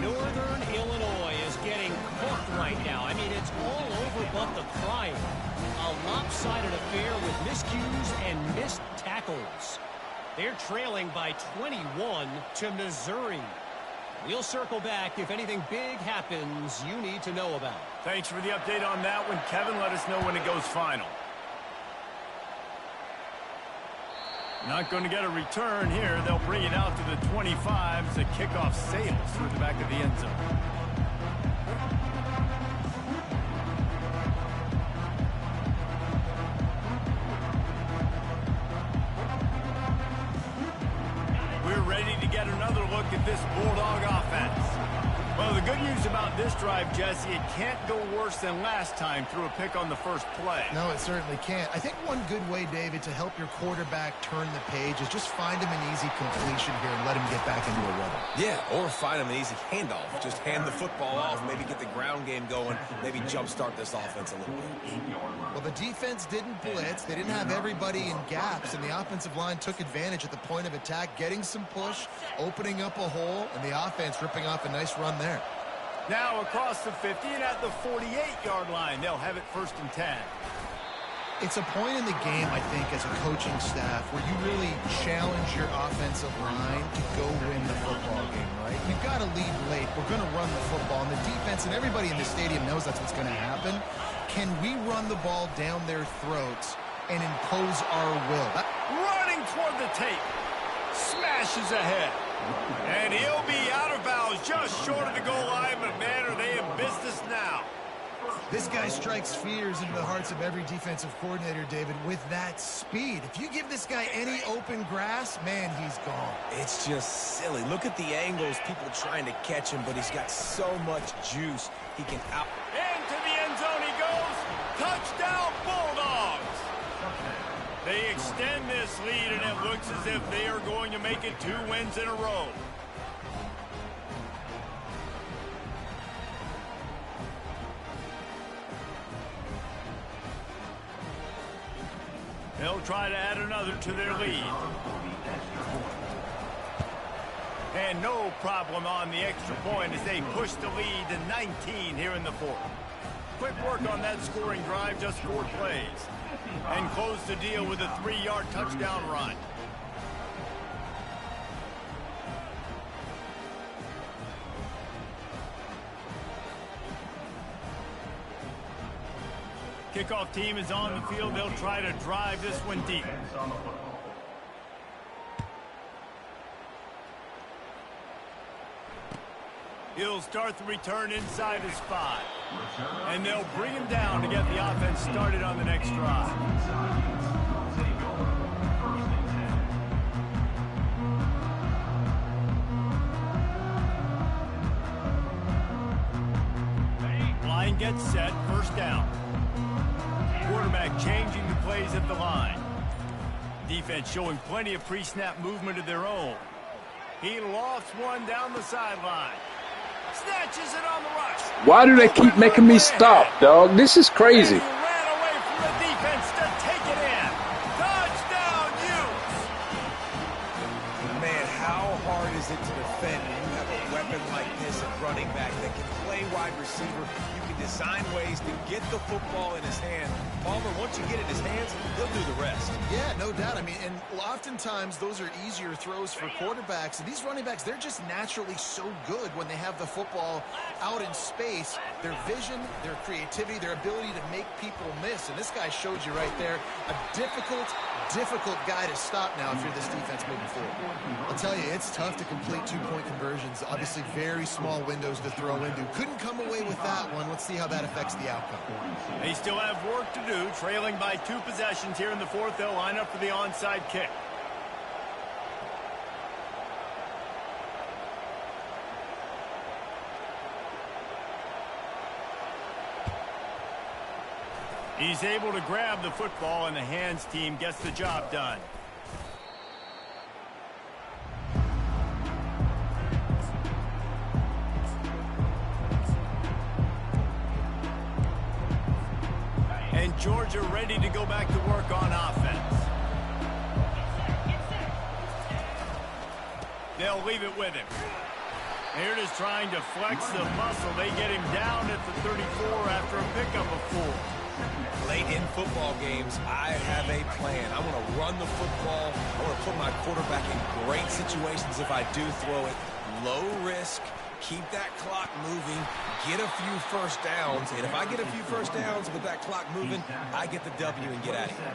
Northern Illinois is getting cooked right now. I mean, it's all over but the crying. A lopsided affair with miscues and missed tackles. They're trailing by 21 to Missouri. We'll circle back if anything big happens you need to know about. Thanks for the update on that one, Kevin. Let us know when it goes final. Not going to get a return here. They'll bring it out to the 25 as the kickoff sails through the back of the end zone. We're ready to get another look at this Bulldog offense. Well, the good news about this drive, Jesse, it can't go worse than last time through a pick on the first play. No, it certainly can't. I think one good way, David, to help your quarterback turn the page is just find him an easy completion here and let him get back into a rhythm. Yeah, or find him an easy handoff. Just hand the football off, maybe get the ground game going, maybe jumpstart this offense a little bit. Well, the defense didn't blitz. They didn't have everybody in gaps, and the offensive line took advantage at the point of attack, getting some push, opening up a hole, and the offense ripping off a nice run there. Now across the 50 and at the 48-yard line, they'll have it 1st and 10. It's a point in the game, I think, as a coaching staff where you really challenge your offensive line to go win the football game, right? We've got to lead late. We're going to run the football, and the defense and everybody in the stadium knows that's what's going to happen. Can we run the ball down their throats and impose our will? Running toward the tape. Smashes ahead. And he'll be out of bounds just short of the goal line, but man, are they in business now. This guy strikes fears into the hearts of every defensive coordinator, David, with that speed. If you give this guy any open grass, man, he's gone. It's just silly. Look at the angles, people trying to catch him, but he's got so much juice. He can out... Into the end zone he goes. Touchdown, Bulldogs. They extend this lead, and it looks as if they are going to make it 2 wins in a row. They'll try to add another to their lead. And no problem on the extra point as they push the lead to 19 here in the 4th. Quick work on that scoring drive, just 4 plays. And close the deal with a 3-yard touchdown run. Kickoff team is on the field. They'll try to drive this one deep. He'll start the return inside his 5. And they'll bring him down to get the offense started on the next drive. Line gets set, 1st down. Quarterback changing the plays at the line. Defense showing plenty of pre-snap movement of their own. He lofts one down the sideline. Snatches it on the rush. Why do they keep making me stop, dog? This is crazy. He ran away from the defense to take it in. Touchdown, Utes. Man, how hard is it to defend when you have a weapon like this at running back that can play wide receiver? You can design ways to get the football in his hand. Palmer, once you get it in his hands, he'll do the rest. Yeah, no doubt. I mean, and oftentimes those are easier throws for quarterbacks. And these running backs, they're just naturally so good when they have the football out in space. Their vision, their creativity, their ability to make people miss. And this guy showed you right there a difficult guy to stop now if you're this defense moving forward. I'll tell you, it's tough to complete 2-point conversions. Obviously, very small windows to throw into. Couldn't come away with that one. Let's see how that affects the outcome. They still have work to do, trailing by 2 possessions here in the 4th. They'll line up for the onside kick. He's able to grab the football, and the hands team gets the job done. And Georgia ready to go back to work on offense. They'll leave it with him. Here it is trying to flex the muscle. They get him down at the 34 after a pickup of 4. Late in football games, I have a plan. I want to run the football. I want to put my quarterback in great situations if I do throw it. Low risk, keep that clock moving, get a few first downs. And if I get a few first downs with that clock moving, I get the W and get out of here.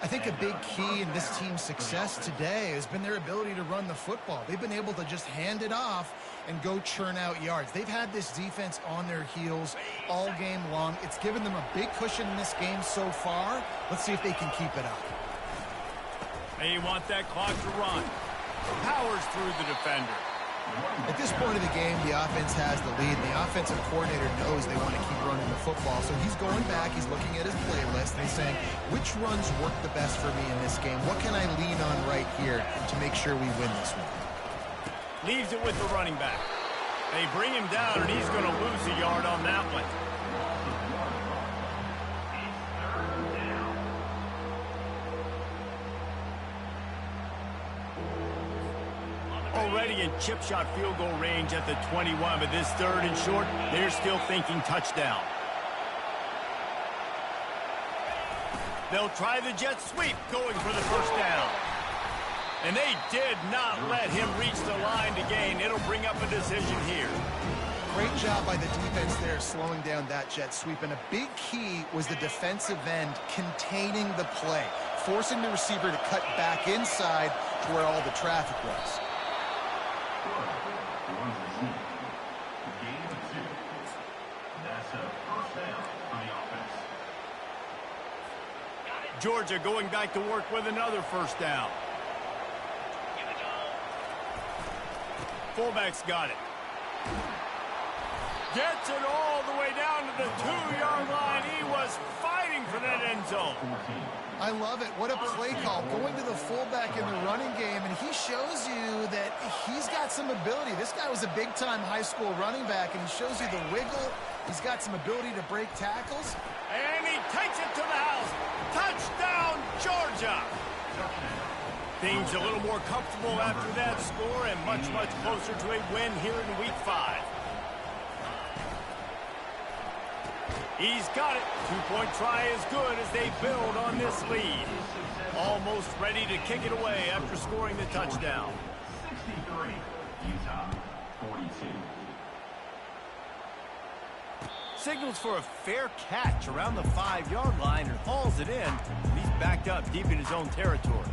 I think a big key in this team's success today has been their ability to run the football. They've been able to just hand it off and go churn out yards. They've had this defense on their heels all game long. It's given them a big cushion in this game so far. Let's see if they can keep it up. They want that clock to run. Powers through the defender. At this point of the game, the offense has the lead, and the offensive coordinator knows they want to keep running the football. So he's going back, he's looking at his playlist, and he's saying, which runs work the best for me in this game? What can I lean on right here to make sure we win this one? Leaves it with the running back. They bring him down, and he's going to lose a yard on that one. Already in chip shot field goal range at the 21, but this third and short, they're still thinking touchdown. They'll try the jet sweep, going for the first down. And they did not let him reach the line to gain. It'll bring up a decision here. Great job by the defense there, slowing down that jet sweep. And a big key was the defensive end containing the play, forcing the receiver to cut back inside to where all the traffic was. Georgia going back to work with another first down. Fullback's got it. Gets it all the way down to the 2-yard line. He was fighting for that end zone. I love it. What a play call. Going to the fullback in the running game, and he shows you that he's got some ability. This guy was a big-time high school running back, and he shows you the wiggle. He's got some ability to break tackles. And he takes it to the house. Touchdown, Georgia. Things a little more comfortable after that score and much, much closer to a win here in Week 5. He's got it. Two-point try is good as they build on this lead. Almost ready to kick it away after scoring the touchdown. 63, Utah, 42. Signals for a fair catch around the 5-yard line and hauls it in. He's backed up deep in his own territory.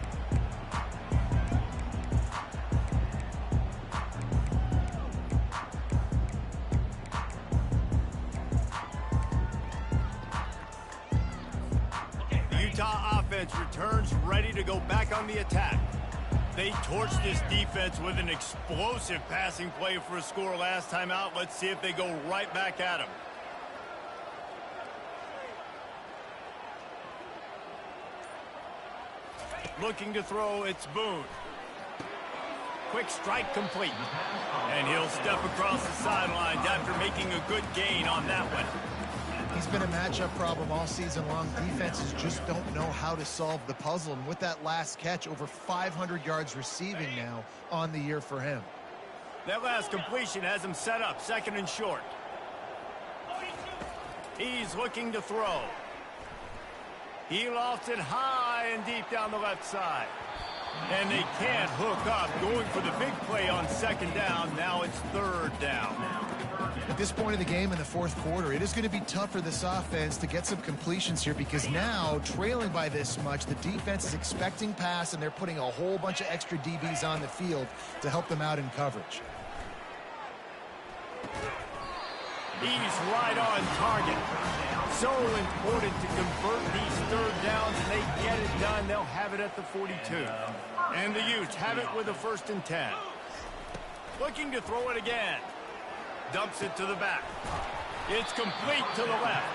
The Utah offense returns ready to go back on the attack. They torched this defense with an explosive passing play for a score last time out. Let's see if they go right back at him. Looking to throw, it's Boone. Quick strike complete. And he'll step across the sidelines after making a good gain on that one. He's been a matchup problem all season long. Defenses just don't know how to solve the puzzle. And with that last catch, over 500 yards receiving now on the year for him. That last completion has him set up, second and short. He's looking to throw. He lofts it high and deep down the left side. And they can't hook up, going for the big play on second down. Now it's third down. At this point of the game in the fourth quarter, it is going to be tough for this offense to get some completions here because now, trailing by this much, the defense is expecting pass, and they're putting a whole bunch of extra DBs on the field to help them out in coverage. He's right on target. So important to convert these third downs, and they get it done. They'll have it at the 42. And the Utes have it with a 1st and 10. Looking to throw it again. Dumps it to the back. It's complete to the left.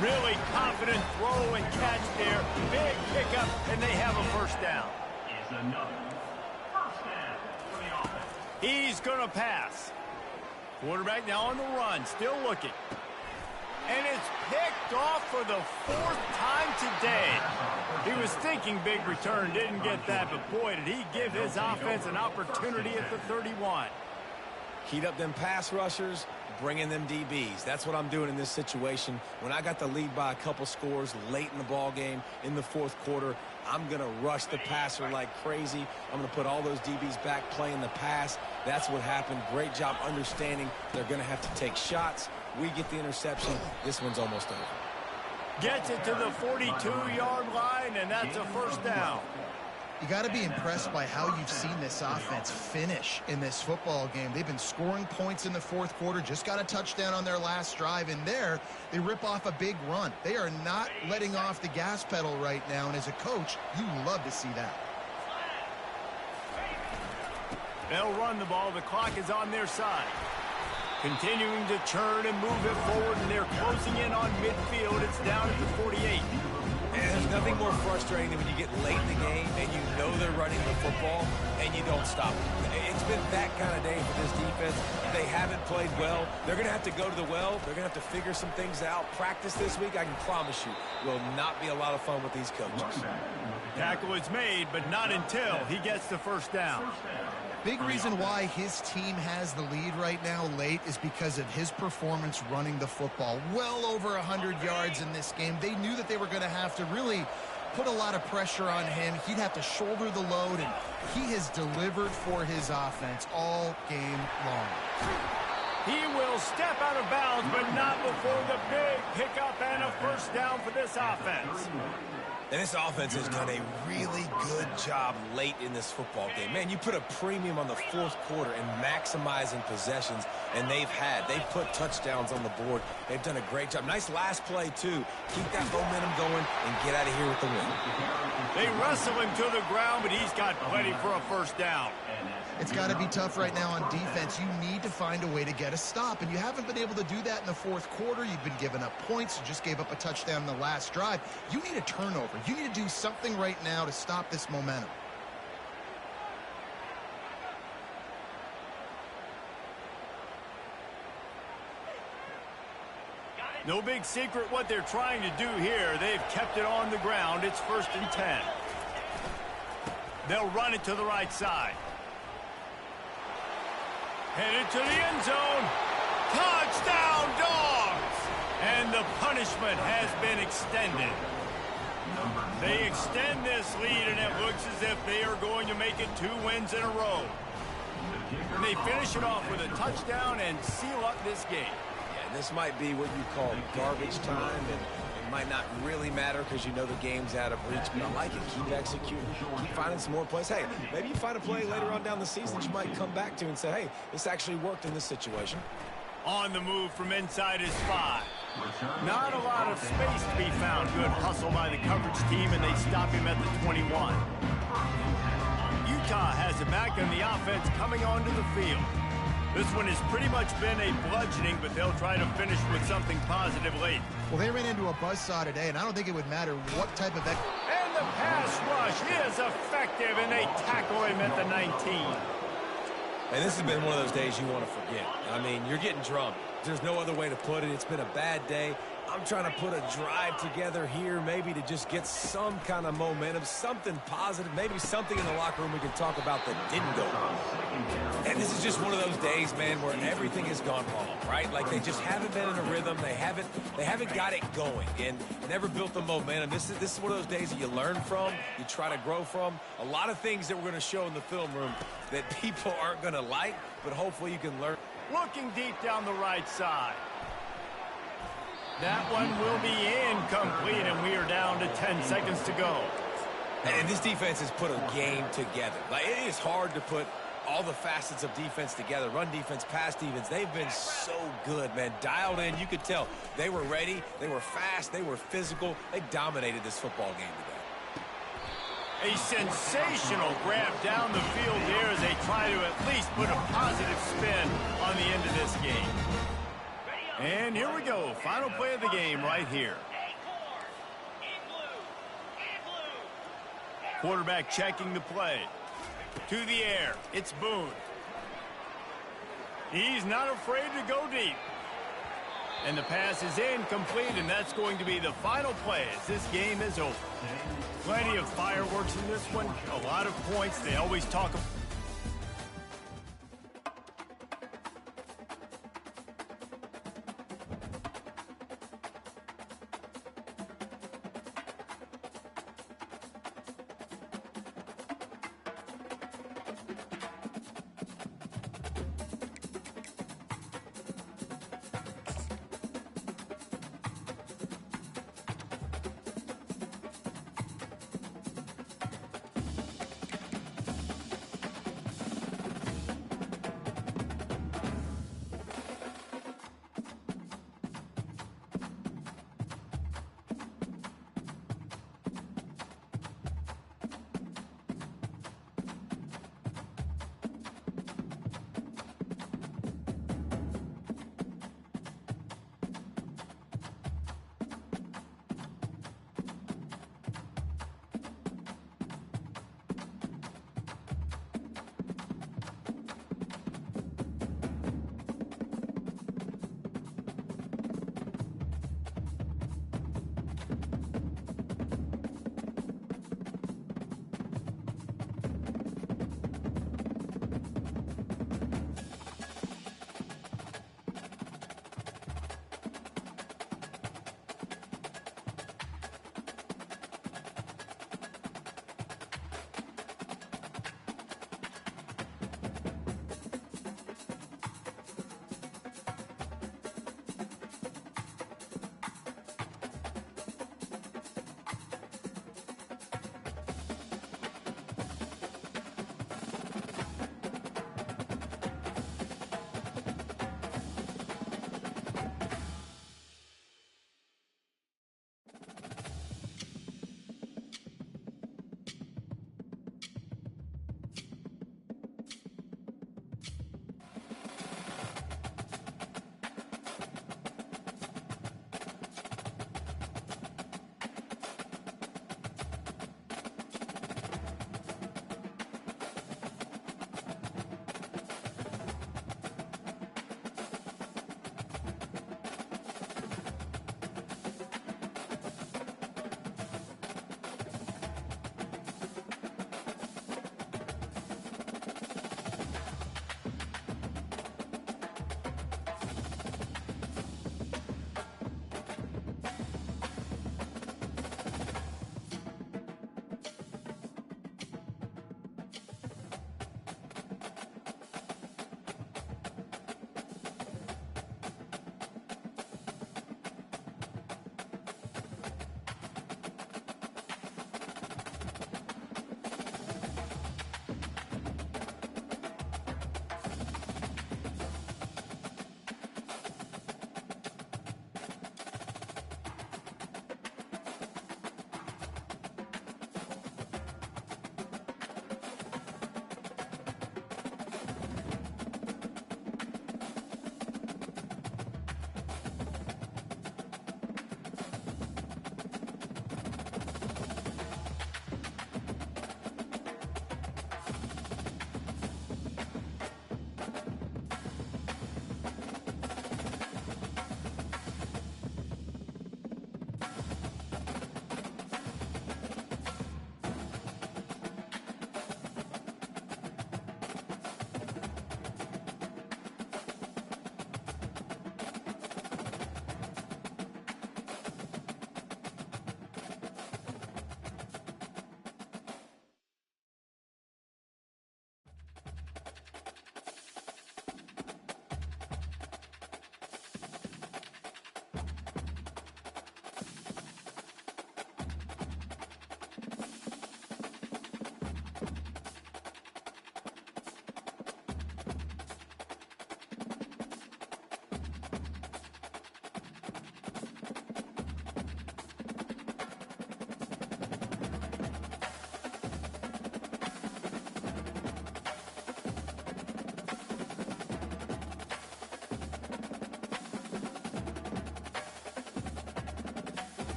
Really confident throw and catch there. Big pickup, and they have a first down. Is another first down for the offense. He's going to pass. Quarterback now on the run, still looking. And it's picked off for the 4th time today. He was thinking big return, didn't get that, but boy, did he give his offense an opportunity at the 31. Heat up them pass rushers, bring in them DBs. That's what I'm doing in this situation. When I got the lead by a couple scores late in the ball game in the fourth quarter, I'm going to rush the passer like crazy. I'm going to put all those DBs back playing the pass. That's what happened. Great job understanding they're going to have to take shots. We get the interception. This one's almost over. Gets it to the 42-yard line, and that's a first down. You got to be impressed by how you've seen this offense finish in this football game. They've been scoring points in the fourth quarter, just got a touchdown on their last drive, and there they rip off a big run. They are not letting off the gas pedal right now, and as a coach, you love to see that. They'll run the ball. The clock is on their side. Continuing to churn and move it forward, and they're closing in on midfield. It's down at the 48. And there's nothing more frustrating than when you get late in the game and you know they're running the football and you don't stop them. It's been that kind of day for this defense. They haven't played well. They're going to have to go to the well. They're going to have to figure some things out. Practice this week, I can promise you, will not be a lot of fun with these coaches. Tackle is made, but not until he gets the first down. Big reason why his team has the lead right now late is because of his performance running the football. Well over 100 yards in this game. They knew that they were going to have to really put a lot of pressure on him. He'd have to shoulder the load, and he has delivered for his offense all game long. He will step out of bounds, but not before the big pickup and a first down for this offense. And this offense has done a really good job late in this football game. Man, you put a premium on the fourth quarter and maximizing possessions, and they've put touchdowns on the board. They've done a great job. Nice last play, too. Keep that momentum going and get out of here with the win. They wrestle him to the ground, but he's got plenty for a first down. It's got to be tough right now on defense. You need to find a way to get a stop, and you haven't been able to do that in the fourth quarter. You've been giving up points. You just gave up a touchdown in the last drive. You need a turnover. You need to do something right now to stop this momentum. No big secret what they're trying to do here. They've kept it on the ground. It's 1st and 10. They'll run it to the right side. Headed to the end zone. Touchdown, Dogs! And the punishment has been extended. They extend this lead, and it looks as if they are going to make it 2 wins in a row. And they finish it off with a touchdown and seal up this game. Yeah, this might be what you call garbage time, and it might not really matter because you know the game's out of reach, but I like it. Keep executing. Keep finding some more plays. Hey, maybe you find a play later on down the season that you might come back to and say, hey, this actually worked in this situation. On the move from inside his 5. Not a lot of space to be found. Good hustle by the coverage team, and they stop him at the 21. Utah has it back, and the offense coming onto the field. This one has pretty much been a bludgeoning, but they'll try to finish with something positive late. Well, they ran into a buzzsaw today, and I don't think it would matter what type of... And the pass rush is effective, and they tackle him at the 19. And this has been one of those days you want to forget. I mean, you're getting drunk. There's no other way to put it. It's been a bad day. I'm trying to put a drive together here, maybe to just get some kind of momentum, something positive, maybe something in the locker room we can talk about that didn't go wrong. And this is just one of those days, man, where everything has gone wrong, right? Like they just haven't been in a rhythm. They haven't got it going and never built the momentum. This is one of those days that you learn from, you try to grow from. A lot of things that we're going to show in the film room that people aren't going to like, but hopefully you can learn. Looking deep down the right side. That one will be incomplete, and we are down to 10 seconds to go. And this defense has put a game together. Like, it is hard to put all the facets of defense together. Run defense, pass defense. They've been so good, man. Dialed in. You could tell they were ready. They were fast. They were physical. They dominated this football game today. A sensational grab down the field here as they try to at least put a positive spin on the end of this game. And here we go. Final play of the game right here. Quarterback checking the play. To the air. It's Boone. He's not afraid to go deep. And the pass is incomplete, and that's going to be the final play as this game is over. Plenty of fireworks in this one. A lot of points. They always talk about